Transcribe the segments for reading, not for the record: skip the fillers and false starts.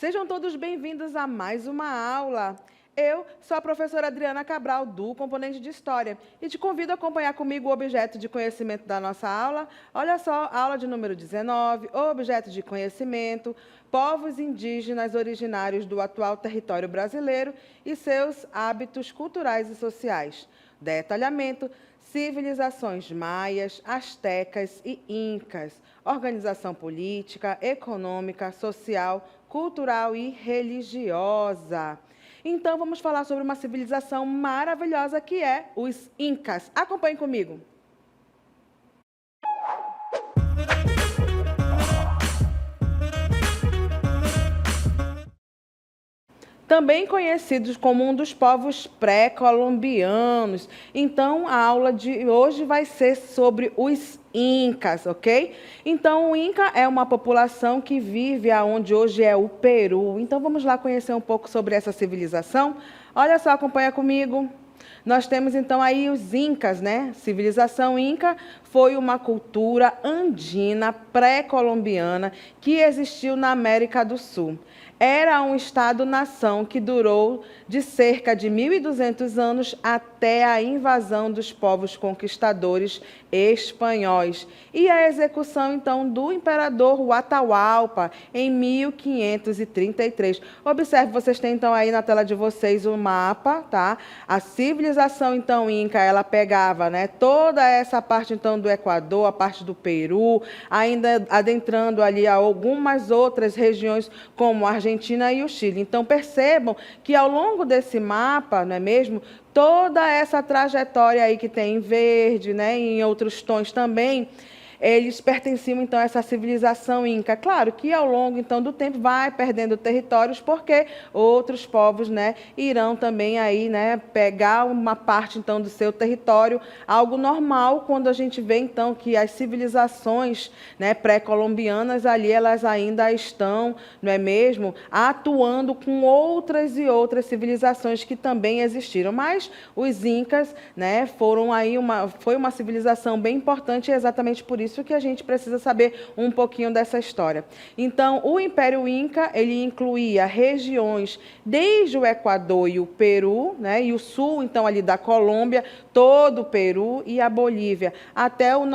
Sejam todos bem-vindos a mais uma aula. Eu sou a professora Adriana Cabral, do componente de História, e te convido a acompanhar comigo o objeto de conhecimento da nossa aula. Olha só, aula de número 19, objeto de conhecimento, povos indígenas originários do atual território brasileiro e seus hábitos culturais e sociais. Detalhamento: civilizações maias, astecas e incas, organização política, econômica, social, cultural e religiosa. Então, vamos falar sobre uma civilização maravilhosa que é os Incas. Acompanhe comigo. Também conhecidos como um dos povos pré-colombianos. Então, a aula de hoje vai ser sobre os Incas, ok? Então, o Inca é uma população que vive aonde hoje é o Peru. Então, vamos lá conhecer um pouco sobre essa civilização? Olha só, acompanha comigo. Nós temos então aí os Incas, né? Civilização Inca foi uma cultura andina pré-colombiana que existiu na América do Sul. Era um estado-nação que durou de cerca de 1.200 anos até a invasão dos povos conquistadores espanhóis e a execução, então, do imperador Atahualpa em 1533. Observe, vocês têm, então, aí na tela de vocês o mapa, tá? A civilização, então, Inca, ela pegava, né, toda essa parte, então, do Equador, a parte do Peru, ainda adentrando ali a algumas outras regiões, como a Argentina e o Chile. Então, percebam que ao longo desse mapa, não é mesmo, toda essa trajetória aí que tem em verde, né, e em outros tons também, eles pertenciam, então, a essa civilização Inca. Claro que, ao longo, então, do tempo, vai perdendo territórios, porque outros povos, né, irão também aí, né, pegar uma parte, então, do seu território, algo normal quando a gente vê, então, que as civilizações, né, pré-colombianas ali, elas ainda estão, não é mesmo, atuando com outras e outras civilizações que também existiram. Mas os Incas, né, foi uma civilização bem importante, e exatamente por isso que a gente precisa saber um pouquinho dessa história. Então, o Império Inca, ele incluía regiões desde o Equador e o Peru, né, e o sul, então, ali da Colômbia, todo o Peru e a Bolívia, até o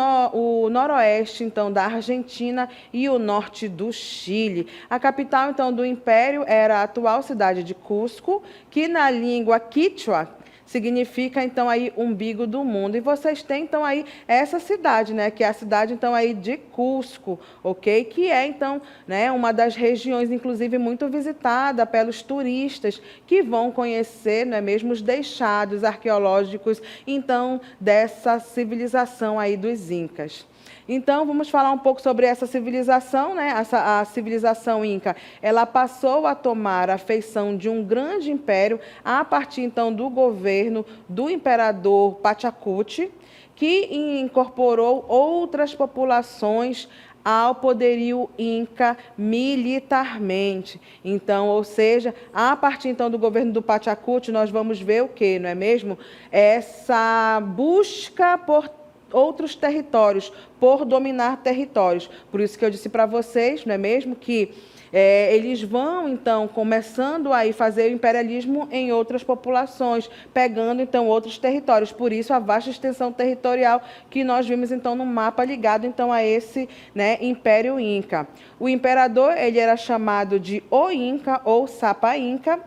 noroeste, então, da Argentina e o norte do Chile. A capital, então, do Império era a atual cidade de Cusco, que na língua quichua significa, então, aí, umbigo do mundo. E vocês têm, então, aí, essa cidade, né, que é a cidade, então, aí, de Cusco, ok? Que é, então, né, uma das regiões, inclusive, muito visitada pelos turistas que vão conhecer, não é mesmo, os deixados arqueológicos, então, dessa civilização aí dos Incas. Então, vamos falar um pouco sobre essa civilização, né? A civilização Inca, ela passou a tomar a feição de um grande império a partir, então, do governo do imperador Pachacuti, que incorporou outras populações ao poderio Inca militarmente. Então, ou seja, a partir então do governo do Pachacuti, nós vamos ver o quê, não é mesmo? Essa busca por outros territórios, por dominar territórios. Por isso que eu disse para vocês, não é mesmo, que eles vão, então, começando a fazer o imperialismo em outras populações, pegando, então, outros territórios. Por isso, a vasta extensão territorial que nós vimos, então, no mapa ligado, então, a esse, né, Império Inca. O imperador, ele era chamado de O Inca ou Sapa Inca.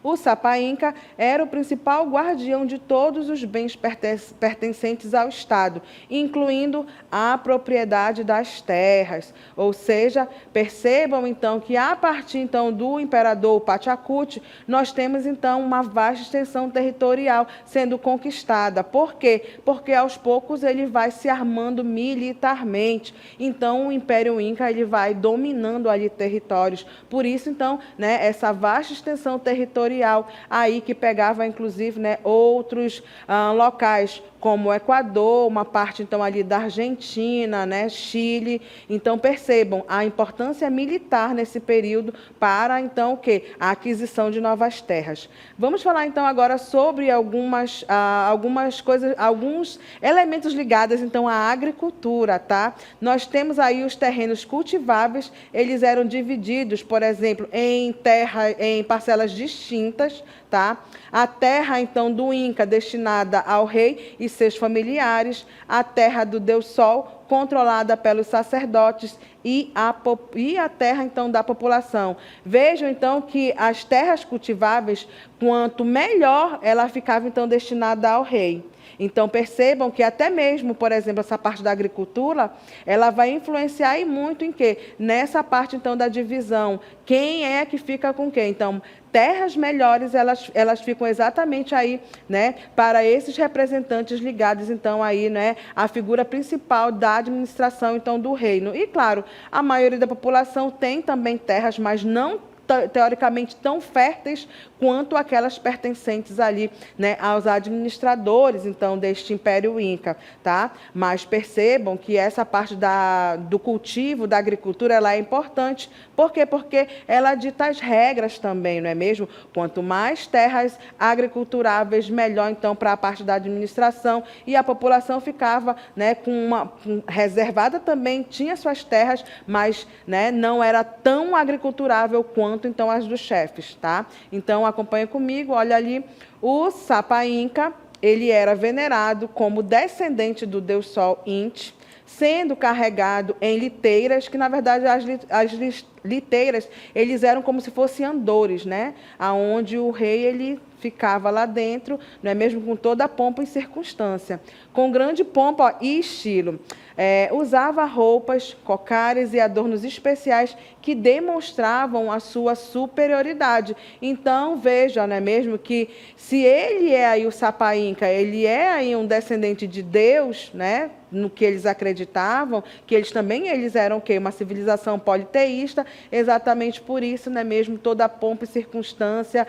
O Sapa Inca era o principal guardião de todos os bens pertencentes ao Estado, incluindo a propriedade das terras. Ou seja, percebam então que a partir então do imperador Pachacuti, nós temos então uma vasta extensão territorial sendo conquistada. Por quê? Porque aos poucos ele vai se armando militarmente. Então o Império Inca ele vai dominando ali territórios. Por isso então, né, essa vasta extensão territorial aí que pegava, inclusive, né, outros locais, como o Equador, uma parte então ali da Argentina, né, Chile. Então percebam a importância militar nesse período para então o quê? A aquisição de novas terras. Vamos falar então agora sobre algumas coisas, alguns elementos ligados então à agricultura, tá? Nós temos aí os terrenos cultiváveis, eles eram divididos, por exemplo, em parcelas distintas, tá? A terra, então, do Inca, destinada ao rei e seus familiares, a terra do Deus Sol, controlada pelos sacerdotes, e a terra, então, da população. Vejam, então, que as terras cultiváveis, quanto melhor, ela ficava, então, destinada ao rei. Então, percebam que até mesmo, por exemplo, essa parte da agricultura, ela vai influenciar e muito em quê? Nessa parte, então, da divisão. Quem é que fica com quem? Então, terras melhores, elas ficam exatamente aí, né, para esses representantes ligados, então, aí, né, à figura principal da administração, então, do reino. E, claro, a maioria da população tem também terras, mas não teoricamente tão férteis quanto aquelas pertencentes ali, né, aos administradores, então, deste Império Inca, tá? Mas percebam que essa parte do cultivo, da agricultura, ela é importante. Por quê? Porque ela dita as regras também, não é mesmo? Quanto mais terras agriculturáveis, melhor, então, para a parte da administração, e a população ficava, né, reservada também, tinha suas terras, mas, né, não era tão agriculturável quanto então as dos chefes, tá? Então acompanha comigo, olha ali, o Sapa Inca, ele era venerado como descendente do Deus Sol Inti, sendo carregado em liteiras, que na verdade as liteiras, eles eram como se fossem andores, né? Aonde o rei ele ficava lá dentro, não é mesmo, com toda a pompa e circunstância, com grande pompa, ó, e estilo. Usava roupas, cocares e adornos especiais que demonstravam a sua superioridade. Então, veja, não é mesmo, que se ele é aí o Sapa Inca, ele é aí um descendente de Deus, né, no que eles acreditavam, que eles eram o quê? Uma civilização politeísta, exatamente por isso, não é mesmo, toda a pompa e circunstância,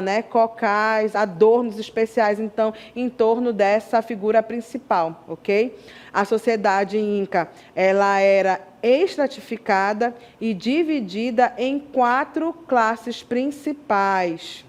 né, cocais, adornos especiais, então, em torno dessa figura principal, ok? A sociedade inca, ela era estratificada e dividida em 4 classes principais.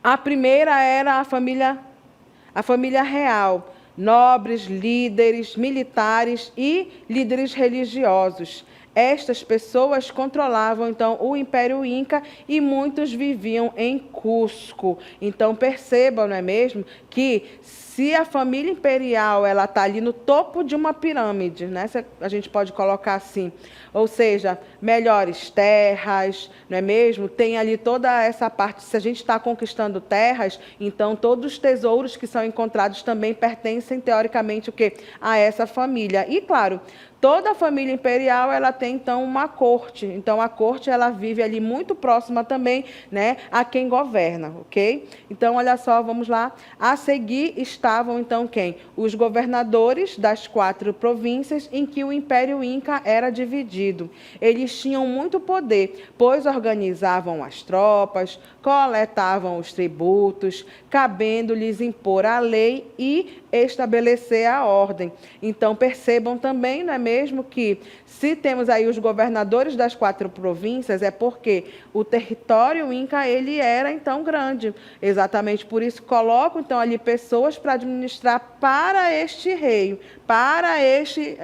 A primeira era a família real, nobres, líderes militares e líderes religiosos. Estas pessoas controlavam, então, o Império Inca e muitos viviam em Cusco. Então, percebam, não é mesmo, que se a família imperial ela está ali no topo de uma pirâmide, né? A gente pode colocar assim, ou seja, melhores terras, não é mesmo? Tem ali toda essa parte, se a gente está conquistando terras, então todos os tesouros que são encontrados também pertencem, teoricamente, o quê? A essa família. E, claro, toda a família imperial ela tem, então, uma corte. Então, a corte ela vive ali muito próxima também, né, a quem governa, ok? Então, olha só, vamos lá. A seguir estavam, então, quem? Os governadores das 4 províncias em que o Império Inca era dividido. Eles tinham muito poder, pois organizavam as tropas, coletavam os tributos, cabendo-lhes impor a lei e estabelecer a ordem. Então, percebam também, não é mesmo, que se temos aí os governadores das 4 províncias, é porque o território inca, ele era, então, grande. Exatamente por isso, colocam, então, ali pessoas para administrar para este rei, para este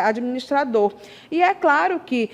administrador. E é claro que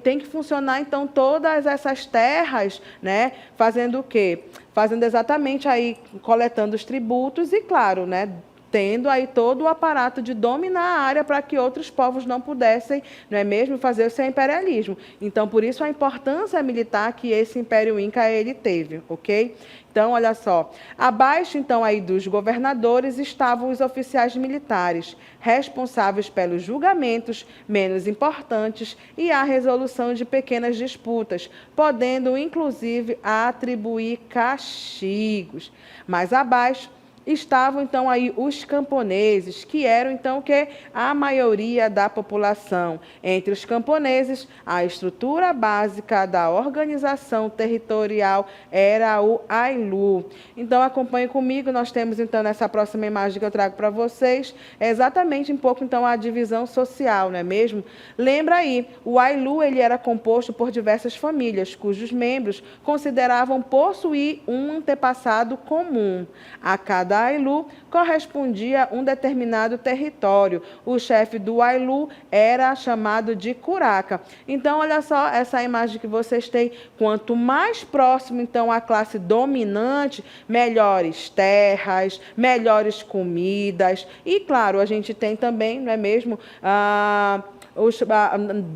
tem que funcionar, então, todas essas terras, né, fazendo o quê? Fazendo exatamente aí, coletando os tributos e, claro, né, tendo aí todo o aparato de dominar a área para que outros povos não pudessem, não é mesmo, fazer o seu imperialismo. Então, por isso, a importância militar que esse Império Inca ele teve, ok? Então, olha só, abaixo, então, aí dos governadores estavam os oficiais militares, responsáveis pelos julgamentos menos importantes e a resolução de pequenas disputas, podendo, inclusive, atribuir castigos. Mais abaixo estavam então aí os camponeses, que eram então que a maioria da população. Entre os camponeses, a estrutura básica da organização territorial era o Ailu. Então acompanhe comigo, nós temos então nessa próxima imagem que eu trago para vocês, exatamente um pouco então a divisão social, não é mesmo? Lembra aí, o Ailu ele era composto por diversas famílias, cujos membros consideravam possuir um antepassado comum. A cada Ailu correspondia um determinado território. O chefe do Ailu era chamado de curaca. Então, olha só essa imagem que vocês têm. Quanto mais próximo, então, à classe dominante, melhores terras, melhores comidas. E, claro, a gente tem também, não é mesmo,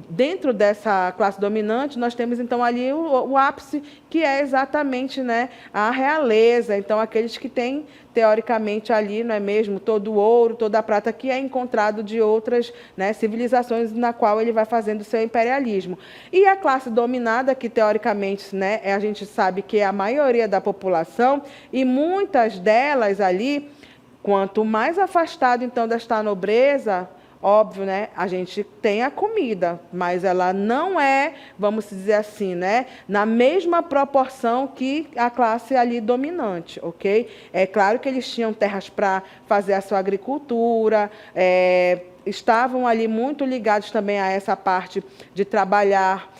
dentro dessa classe dominante, nós temos então ali o ápice, que é exatamente, né, a realeza. Então, aqueles que têm, teoricamente, ali, não é mesmo, todo o ouro, toda a prata que é encontrado de outras, né, civilizações na qual ele vai fazendo seu imperialismo. E a classe dominada, que teoricamente, né, a gente sabe que é a maioria da população, e muitas delas ali, quanto mais afastado então desta nobreza, óbvio, né? A gente tem a comida, mas ela não é, vamos dizer assim, né? Na mesma proporção que a classe ali dominante, ok? É claro que eles tinham terras para fazer a sua agricultura, estavam ali muito ligados também a essa parte de trabalhar,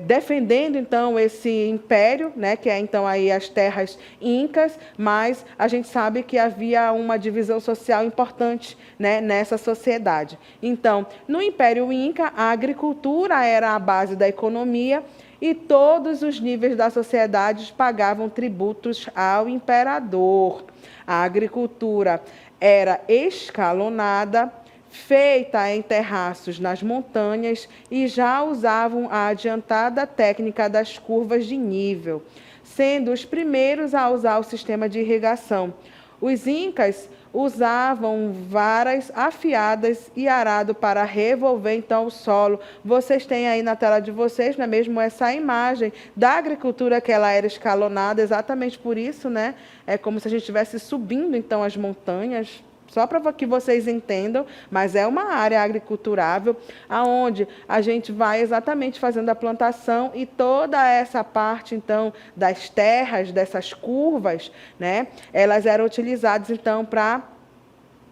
defendendo então esse império, né, que é então aí as terras incas, mas a gente sabe que havia uma divisão social importante, né, nessa sociedade. Então, no Império Inca, a agricultura era a base da economia e todos os níveis da sociedade pagavam tributos ao imperador. A agricultura era escalonada, feita em terraços nas montanhas, e já usavam a adiantada técnica das curvas de nível, sendo os primeiros a usar o sistema de irrigação. Os incas usavam varas afiadas e arado para revolver então o solo. Vocês têm aí na tela de vocês, não é mesmo, essa imagem da agricultura, que ela era escalonada, exatamente por isso, né? É como se a gente estivesse subindo então as montanhas. Só para que vocês entendam, mas é uma área agriculturável, aonde a gente vai exatamente fazendo a plantação, e toda essa parte, então, das terras, dessas curvas, né, elas eram utilizadas, então, para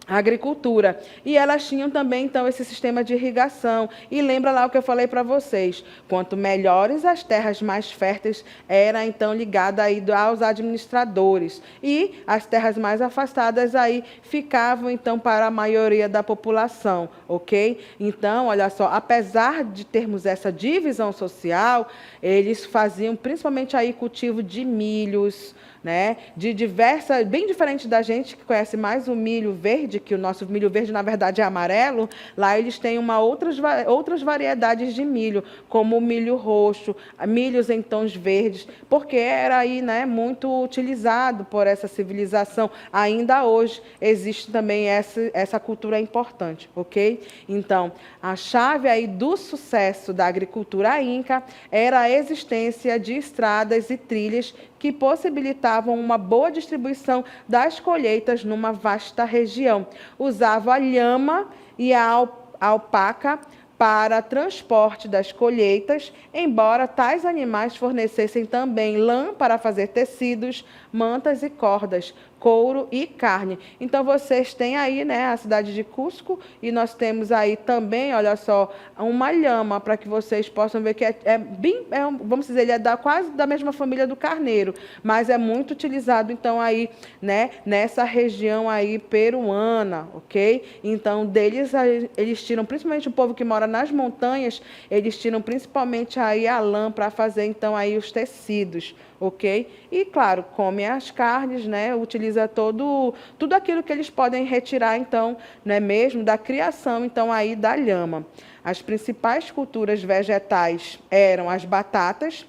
agricultura. E elas tinham também, então, esse sistema de irrigação. E lembra lá o que eu falei para vocês, quanto melhores as terras, mais férteis era, então, ligada aí aos administradores. E as terras mais afastadas aí ficavam, então, para a maioria da população, ok? Então, olha só, apesar de termos essa divisão social, eles faziam principalmente aí cultivo de milhos, né, de diversas, bem diferente da gente que conhece mais o milho verde, que o nosso milho verde na verdade é amarelo. Lá eles têm outras variedades de milho, como o milho roxo, milhos em tons verdes, porque era aí, né, muito utilizado por essa civilização. Ainda hoje existe também essa cultura importante, ok? Então, a chave aí do sucesso da agricultura inca era a existência de estradas e trilhas que possibilitavam uma boa distribuição das colheitas numa vasta região. Usava a lhama e a alpaca para transporte das colheitas, embora tais animais fornecessem também lã para fazer tecidos, mantas e cordas, couro e carne. Então, vocês têm aí, né, a cidade de Cusco, e nós temos aí também, olha só, uma lhama, para que vocês possam ver que vamos dizer, ele é quase da mesma família do carneiro, mas é muito utilizado, então, aí, né, nessa região aí peruana, ok? Então, eles tiram, principalmente o povo que mora nas montanhas, eles tiram principalmente aí a lã para fazer, então, aí os tecidos, ok? E, claro, come as carnes, né? Utiliza tudo aquilo que eles podem retirar, então, não é mesmo, da criação, então, aí da lhama. As principais culturas vegetais eram as batatas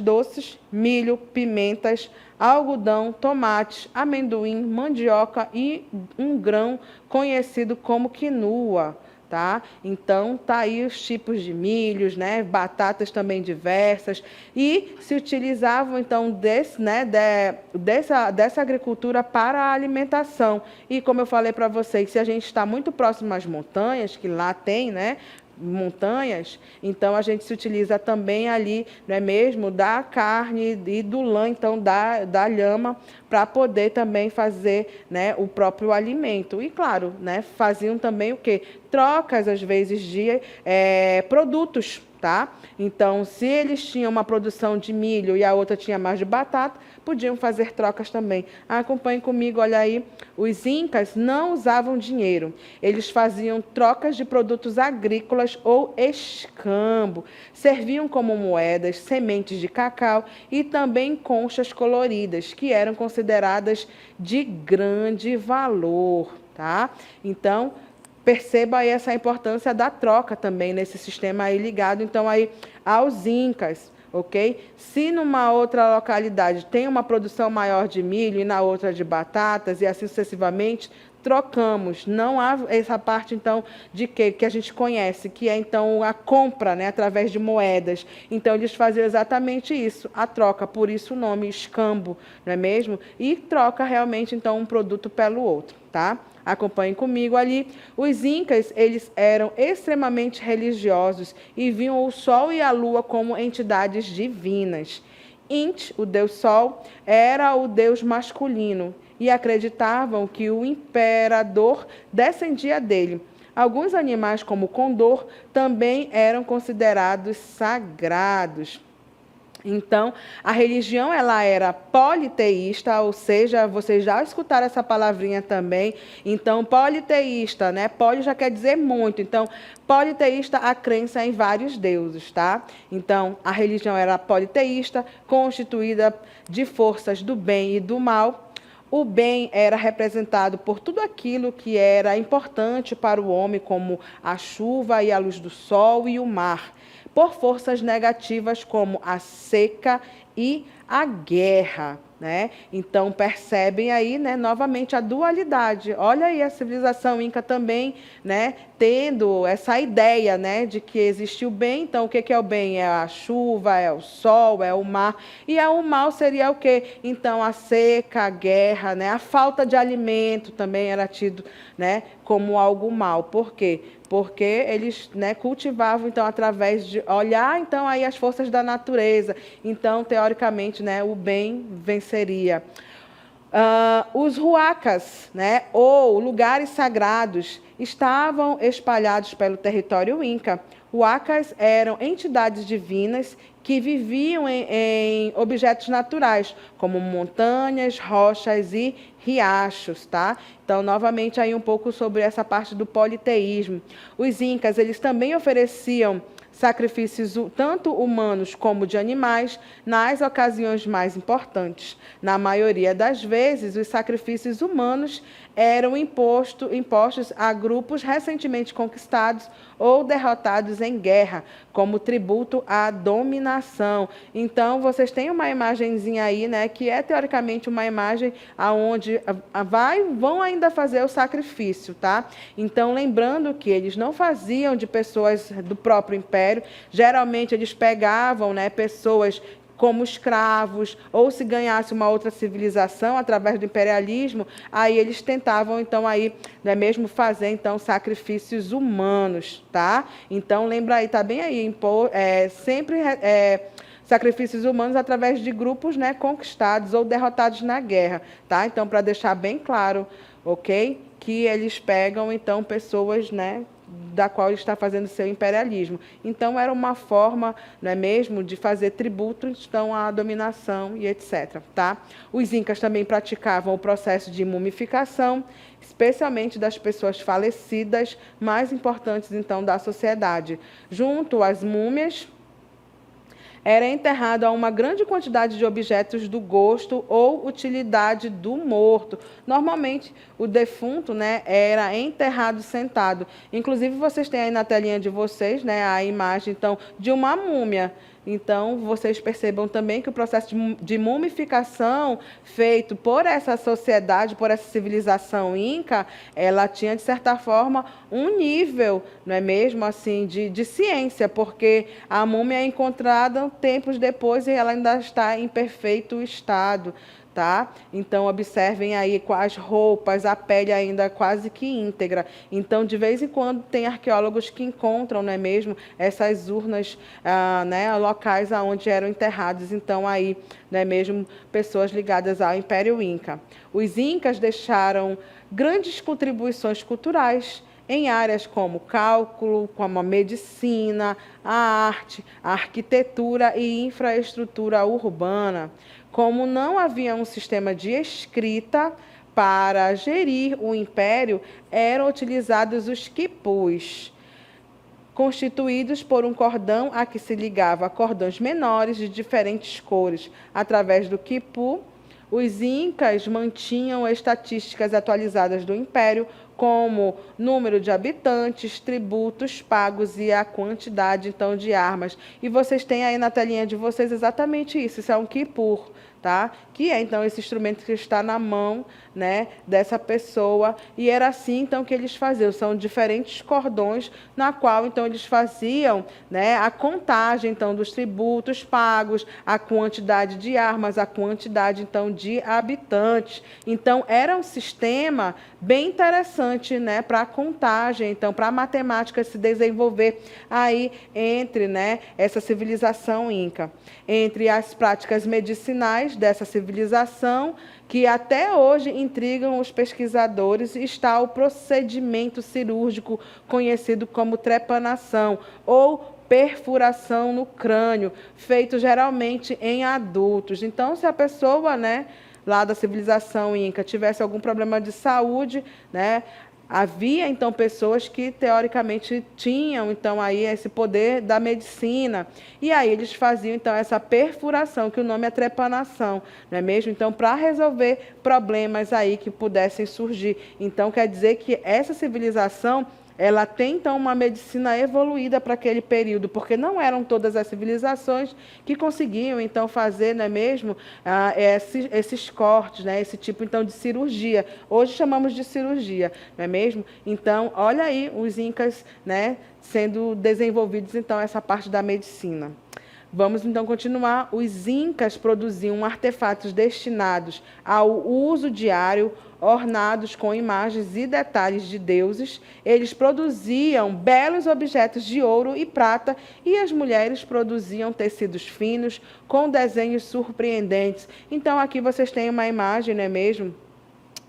doces, milho, pimentas, algodão, tomates, amendoim, mandioca e um grão conhecido como quinua. tá? Então, tá aí os tipos de milhos, né? Batatas também diversas, e se utilizavam, então, dessa agricultura para a alimentação. E, como eu falei para vocês, se a gente está muito próximo às montanhas, que lá tem, né? Montanhas, então a gente se utiliza também ali, não é mesmo, da carne e do lã, então da lhama, para poder também fazer, né, o próprio alimento. E claro, né, faziam também o quê? Trocas, às vezes, de produtos, tá? Então, se eles tinham uma produção de milho e a outra tinha mais de batata, podiam fazer trocas também. Acompanhe comigo, olha aí, os incas não usavam dinheiro, eles faziam trocas de produtos agrícolas ou escambo, serviam como moedas, sementes de cacau e também conchas coloridas, que eram consideradas de grande valor, tá? Então, perceba aí essa importância da troca também nesse sistema aí ligado, então, aí aos incas, ok? Se numa outra localidade tem uma produção maior de milho e na outra de batatas e assim sucessivamente, trocamos. Não há essa parte, então, de que a gente conhece, que é, então, a compra, né, através de moedas. Então, eles faziam exatamente isso, a troca, por isso o nome escambo, não é mesmo? E troca realmente, então, um produto pelo outro, tá? Acompanhem comigo ali. Os incas, eles eram extremamente religiosos e viam o sol e a lua como entidades divinas. Int, o deus sol, era o deus masculino e acreditavam que o imperador descendia dele. Alguns animais, como o condor, também eram considerados sagrados. Então, a religião ela era politeísta, ou seja, vocês já escutaram essa palavrinha também. Então, politeísta, né? Poli já quer dizer muito. Então, politeísta, a crença em vários deuses, tá? Então, a religião era politeísta, constituída de forças do bem e do mal. O bem era representado por tudo aquilo que era importante para o homem, como a chuva e a luz do sol e o mar, por forças negativas como a seca e a guerra, né? Então, percebem aí, né, novamente a dualidade. Olha aí a civilização inca também, né, tendo essa ideia, né, de que existe o bem. Então, o que é o bem? É a chuva, é o sol, é o mar. E o mal seria o quê? Então, a seca, a guerra, né, a falta de alimento também era tido, né, como algo mal. Por quê? Porque eles, né, cultivavam, então, através de olhar, então, aí as forças da natureza. Então, teoricamente, né, o bem venceria. Os huacas, né, ou lugares sagrados, estavam espalhados pelo território inca. Huacas eram entidades divinas que viviam em objetos naturais, como montanhas, rochas e riachos, tá? Então, novamente, aí um pouco sobre essa parte do politeísmo. Os incas, eles também ofereciam sacrifícios tanto humanos como de animais nas ocasiões mais importantes. Na maioria das vezes, os sacrifícios humanos eram impostos a grupos recentemente conquistados ou derrotados em guerra, como tributo à dominação. Então, vocês têm uma imagenzinha aí, né, que é teoricamente uma imagem aonde vão ainda fazer o sacrifício, tá? Então, lembrando que eles não faziam de pessoas do próprio império, geralmente eles pegavam, né, pessoas como escravos, ou se ganhasse uma outra civilização através do imperialismo, aí eles tentavam, então, aí, não é mesmo, fazer, então, sacrifícios humanos, tá? Então, lembra aí, tá bem aí, sempre sacrifícios humanos através de grupos, né, conquistados ou derrotados na guerra, tá? Então, para deixar bem claro, ok? Que eles pegam, então, pessoas, né, da qual ele está fazendo seu imperialismo. Então, era uma forma, não é mesmo, de fazer tributo, então, à dominação e etc. Tá? Os incas também praticavam o processo de mumificação, especialmente das pessoas falecidas, mais importantes, então, da sociedade. Junto às múmias, era enterrado a uma grande quantidade de objetos do gosto ou utilidade do morto. Normalmente, o defunto, né, era enterrado sentado. Inclusive, vocês têm aí na telinha de vocês, né, a imagem, então, de uma múmia. Então, vocês percebam também que o processo de mumificação feito por essa sociedade, por essa civilização inca, ela tinha, de certa forma, um nível, não é mesmo, assim, de ciência, porque a múmia é encontrada tempos depois e ela ainda está em perfeito estado. Tá? Então, observem aí com as roupas, a pele ainda quase que íntegra. Então, de vez em quando, tem arqueólogos que encontram, não é mesmo, essas urnas, né, locais onde eram enterrados, então, aí, não é mesmo, pessoas ligadas ao Império Inca. Os incas deixaram grandes contribuições culturais em áreas como cálculo, como a medicina, a arte, a arquitetura e infraestrutura urbana. Como não havia um sistema de escrita para gerir o império, eram utilizados os quipus, constituídos por um cordão a que se ligava cordões menores de diferentes cores. Através do quipu, os incas mantinham estatísticas atualizadas do império, como número de habitantes, tributos pagos e a quantidade, então, de armas. E vocês têm aí na telinha de vocês exatamente isso. Isso é um quipur, tá? Que é, então, esse instrumento que está na mão, né, dessa pessoa. E era assim, então, que eles faziam. São diferentes cordões na qual, então, eles faziam, né, a contagem, então, dos tributos pagos, a quantidade de armas, a quantidade, então, de habitantes. Então, era um sistema bem interessante, né, para a contagem, então, para a matemática se desenvolver aí entre, né, essa civilização inca. Entre as práticas medicinais dessa civilização, que até hoje intrigam os pesquisadores, está o procedimento cirúrgico conhecido como trepanação, ou perfuração no crânio, feito geralmente em adultos. Então, se a pessoa, né, lá da civilização inca tivesse algum problema de saúde, né, havia então pessoas que teoricamente tinham então aí esse poder da medicina, e aí eles faziam então essa perfuração, que o nome é trepanação, não é mesmo? Então, para resolver problemas aí que pudessem surgir. Então, quer dizer que essa civilização, ela tem, então, uma medicina evoluída para aquele período, porque não eram todas as civilizações que conseguiam, então, fazer, não é mesmo, esses cortes, né, esse tipo, então, de cirurgia. Hoje chamamos de cirurgia, não é mesmo? Então, olha aí os incas, né, sendo desenvolvidos, então, essa parte da medicina. Vamos, então, continuar. Os incas produziam artefatos destinados ao uso diário, ornados com imagens e detalhes de deuses. Eles produziam belos objetos de ouro e prata, e as mulheres produziam tecidos finos com desenhos surpreendentes. Então, aqui vocês têm uma imagem, não é mesmo?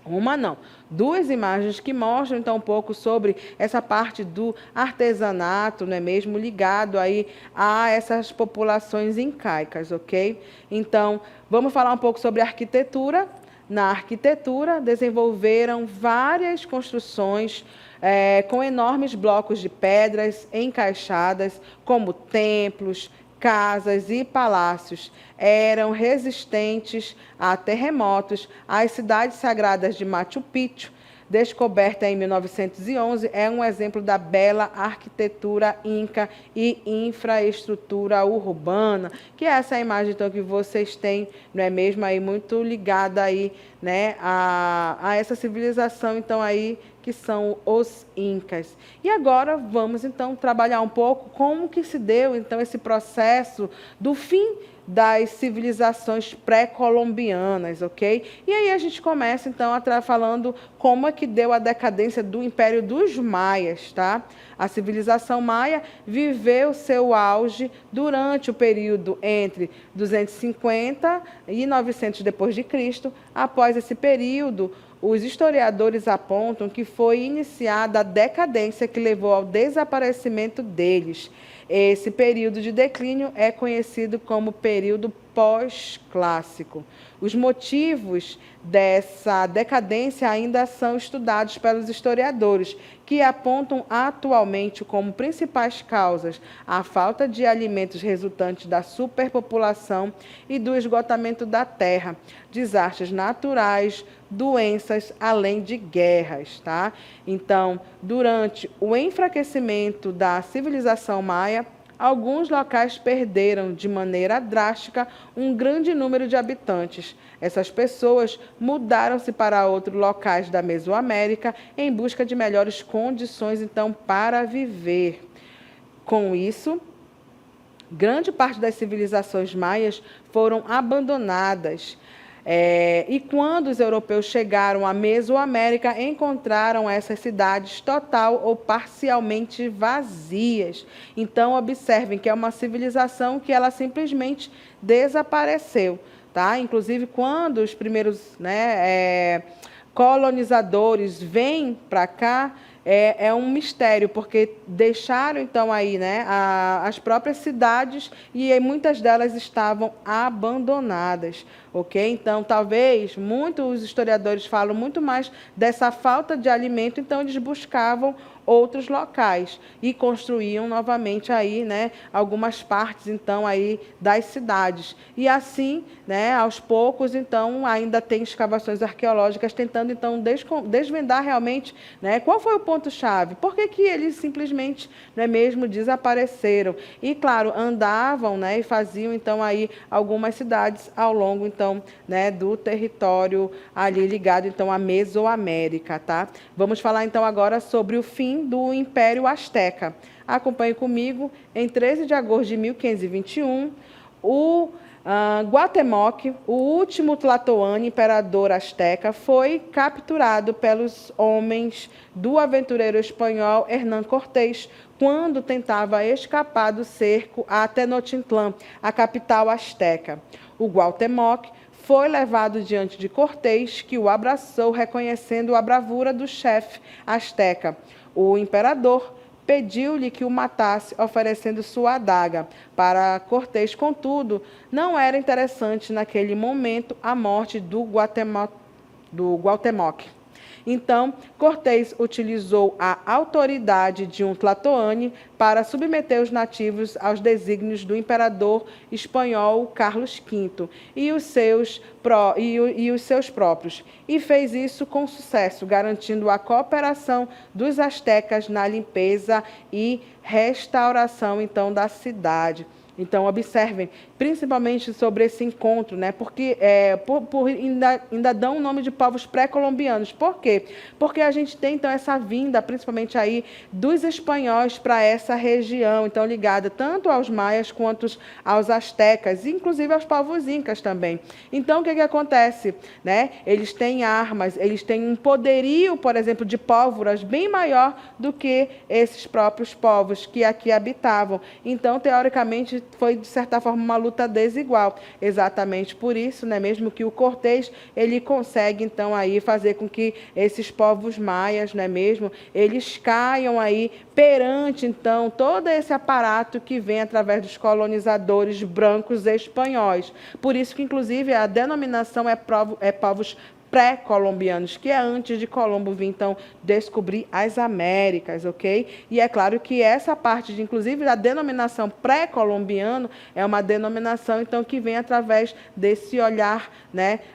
Uma não, duas imagens que mostram então um pouco sobre essa parte do artesanato, não é mesmo, ligado aí a essas populações incaicas, ok? Então, vamos falar um pouco sobre arquitetura. Na arquitetura, desenvolveram várias construções com enormes blocos de pedras encaixadas, como templos, casas e palácios. Eram resistentes a terremotos. As cidades sagradas de Machu Picchu, descoberta em 1911, é um exemplo da bela arquitetura inca e infraestrutura urbana, que é essa imagem então que vocês têm, não é mesmo, aí muito ligada aí, né, a essa civilização então aí que são os incas. E agora vamos então trabalhar um pouco como que se deu então esse processo do fim das civilizações pré-colombianas, ok? E aí a gente começa, então, falando como é que deu a decadência do Império dos Maias, tá? A civilização maia viveu seu auge durante o período entre 250 e 900 depois de Cristo. Após esse período, os historiadores apontam que foi iniciada a decadência que levou ao desaparecimento deles. Esse período de declínio é conhecido como período pós-clássico. Os motivos dessa decadência ainda são estudados pelos historiadores, que apontam atualmente como principais causas a falta de alimentos resultantes da superpopulação e do esgotamento da terra, desastres naturais, doenças, além de guerras, tá? Então, durante o enfraquecimento da civilização maia, alguns locais perderam de maneira drástica um grande número de habitantes. Essas pessoas mudaram-se para outros locais da Mesoamérica em busca de melhores condições, então, para viver. Com isso, grande parte das civilizações maias foram abandonadas. E quando os europeus chegaram à Mesoamérica, encontraram essas cidades total ou parcialmente vazias. Então, observem que é uma civilização que ela simplesmente desapareceu. Tá? Inclusive, quando os primeiros colonizadores vêm para cá, é um mistério, porque deixaram, então, aí, as próprias cidades e muitas delas estavam abandonadas, ok? Então, talvez, muitos historiadores falam muito mais dessa falta de alimento, então eles buscavam outros locais e construíam novamente aí, algumas partes, então, aí das cidades. E assim, aos poucos, então, ainda tem escavações arqueológicas tentando, então, desvendar realmente, qual foi o ponto-chave, por que eles simplesmente, mesmo desapareceram. E, claro, andavam, e faziam, então, aí algumas cidades ao longo, então, do território ali ligado, então, à Mesoamérica, tá? Vamos falar, então, agora sobre o fim do Império Azteca. Acompanhe comigo. Em 13 de agosto de 1521, o Cuauhtémoc, o último Tlatoani, imperador azteca, foi capturado pelos homens do aventureiro espanhol Hernán Cortés, quando tentava escapar do cerco a Tenochtitlán, a capital azteca. O Cuauhtémoc foi levado diante de Cortés, que o abraçou, reconhecendo a bravura do chefe azteca. O imperador pediu-lhe que o matasse, oferecendo sua adaga. Para Cortés, contudo, não era interessante naquele momento a morte do Cuauhtémoc. Então, Cortés utilizou a autoridade de um Tlatoani para submeter os nativos aos desígnios do imperador espanhol Carlos V e os seus próprios, e fez isso com sucesso, garantindo a cooperação dos astecas na limpeza e restauração, então, da cidade. Então, observem, principalmente sobre esse encontro, porque ainda dão o nome de povos pré-colombianos. Por quê? Porque a gente tem, então, essa vinda, principalmente aí, dos espanhóis para essa região, então, ligada tanto aos maias quanto aos astecas, inclusive aos povos incas também. Então, o que acontece? Eles têm armas, eles têm um poderio, por exemplo, de pólvoras bem maior do que esses próprios povos que aqui habitavam. Então, teoricamente, foi, de certa forma, uma luta desigual. Exatamente por isso, mesmo que o Cortés, ele consegue, então, aí fazer com que esses povos maias, eles caiam aí perante, então, todo esse aparato que vem através dos colonizadores brancos espanhóis. Por isso que, inclusive, a denominação é povos pré-colombianos, que é antes de Colombo vir, então, descobrir as Américas, ok? E é claro que essa parte, inclusive, da denominação pré-colombiano, é uma denominação, então, que vem através desse olhar,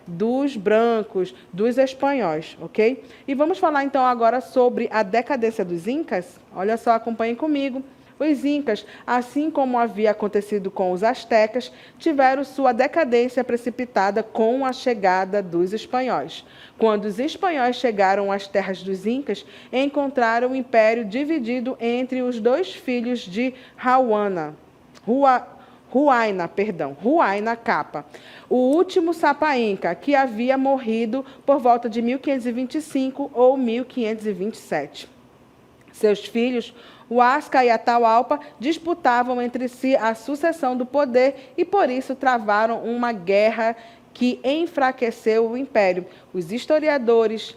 dos brancos, dos espanhóis, ok? E vamos falar, então, agora sobre a decadência dos Incas. Olha só, acompanhem comigo. Os incas, assim como havia acontecido com os astecas, tiveram sua decadência precipitada com a chegada dos espanhóis. Quando os espanhóis chegaram às terras dos incas, encontraram o império dividido entre os dois filhos de Huayna Capa, o último Sapa Inca, que havia morrido por volta de 1525 ou 1527. Seus filhos, Huasca e Atahualpa, disputavam entre si a sucessão do poder e, por isso, travaram uma guerra que enfraqueceu o império. Os historiadores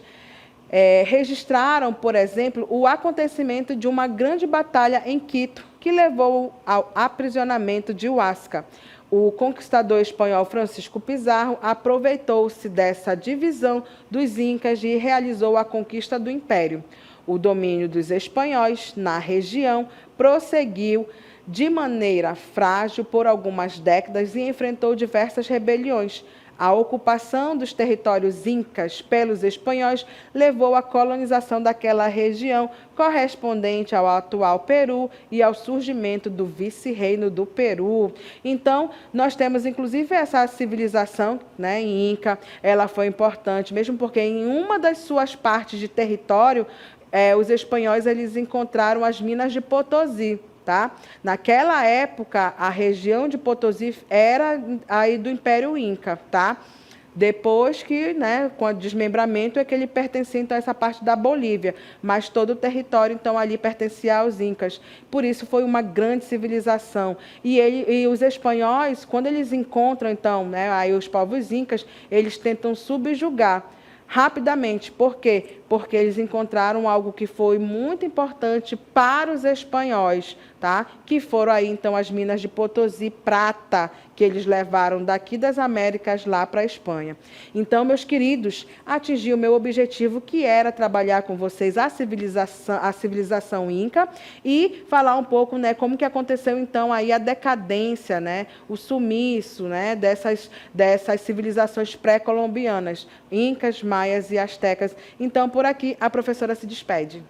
registraram, por exemplo, o acontecimento de uma grande batalha em Quito, que levou ao aprisionamento de Huasca. O conquistador espanhol Francisco Pizarro aproveitou-se dessa divisão dos incas e realizou a conquista do império. O domínio dos espanhóis na região prosseguiu de maneira frágil por algumas décadas e enfrentou diversas rebeliões. A ocupação dos territórios incas pelos espanhóis levou à colonização daquela região, correspondente ao atual Peru e ao surgimento do vice-reino do Peru. Então, nós temos inclusive essa civilização, né, inca. Ela foi importante, mesmo porque em uma das suas partes de território, os espanhóis eles encontraram as minas de Potosí. Tá? Naquela época, a região de Potosí era aí do Império Inca, tá? Depois que, né, com o desmembramento, é que ele pertencia então a essa parte da Bolívia, mas todo o território então ali pertencia aos incas. Por isso foi uma grande civilização. E os espanhóis, quando eles encontram então, né, aí os povos incas, eles tentam subjugar rapidamente. Por quê? Porque eles encontraram algo que foi muito importante para os espanhóis, tá? Que foram aí, então, as minas de Potosí, prata, que eles levaram daqui das Américas lá para a Espanha. Então, meus queridos, atingi o meu objetivo, que era trabalhar com vocês a civilização inca e falar um pouco, né, como que aconteceu, então, aí a decadência, né, o sumiço, né, dessas civilizações pré-colombianas, incas, maias e astecas. Então, por aqui, a professora se despede.